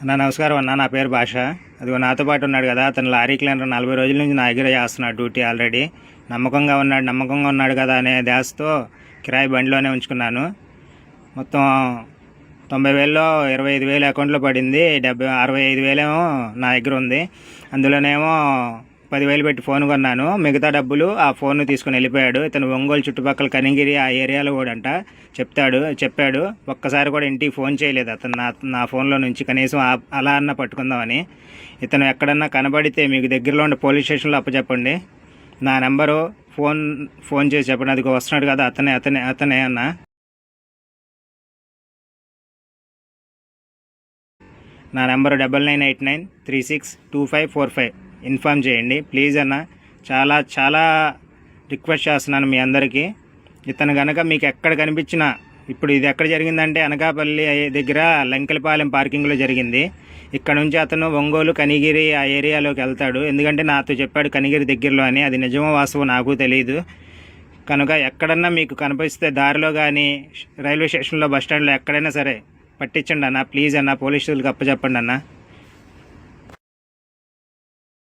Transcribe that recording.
అన్న నమస్కారం అన్న. నా పేరు భాష. అదిగో నాతో పాటు ఉన్నాడు కదా, అతను లారీ క్లీనర్ 40 రోజుల నుంచి నా దగ్గర చేస్తున్నాడు డ్యూటీ. ఆల్రెడీ నమ్మకంగా ఉన్నాడు కదా అనే ధ్యాసతో కిరాయి బండిలోనే ఉంచుకున్నాను. మొత్తం 90,000లో 25,000 అకౌంట్లో పడింది. 65,000 ఏమో నా దగ్గర ఉంది. అందులోనేమో 10,000 పెట్టి ఫోన్ కొన్నాను. మిగతా డబ్బులు ఆ ఫోన్ తీసుకుని వెళ్ళిపోయాడు. ఇతను ఒంగోలు చుట్టుపక్కల కనిగిరి ఆ ఏరియాలో కూడా అంట చెప్పాడు. ఒక్కసారి కూడా ఇంటికి ఫోన్ చేయలేదు అతను నా ఫోన్లో నుంచి. కనీసం అలా అన్న పట్టుకుందామని. ఇతను ఎక్కడన్నా కనబడితే మీకు దగ్గరలో ఉండే పోలీస్ స్టేషన్లో అప్పచెప్పండి. నా నెంబరు ఫోన్ చేసి చెప్పండి. అది వస్తున్నాడు కదా, అతనే అన్న. నా నెంబరు 9989362545. ఇన్ఫామ్ చేయండి ప్లీజ్ అన్న. చాలా రిక్వెస్ట్ చేస్తున్నాను మీ అందరికీ. ఇతను కనుక మీకు ఎక్కడ కనిపించినా, ఇప్పుడు ఇది ఎక్కడ జరిగిందంటే అనకాపల్లి దగ్గర లంకెలపాలెం పార్కింగ్లో జరిగింది. ఇక్కడ నుంచి అతను ఒంగోలు కనిగిరి ఆ ఏరియాలోకి వెళ్తాడు. ఎందుకంటే నాతో చెప్పాడు కనిగిరి దగ్గరలో అని. అది నిజమో వాస్తవం నాకు తెలియదు. కనుక ఎక్కడన్నా మీకు కనిపిస్తే దారిలో కానీ, రైల్వే స్టేషన్లో, బస్టాండ్లో ఎక్కడైనా సరే పట్టించండి అన్న ప్లీజ్ అన్న. పోలీసులకు అప్పచెప్పండి అన్న.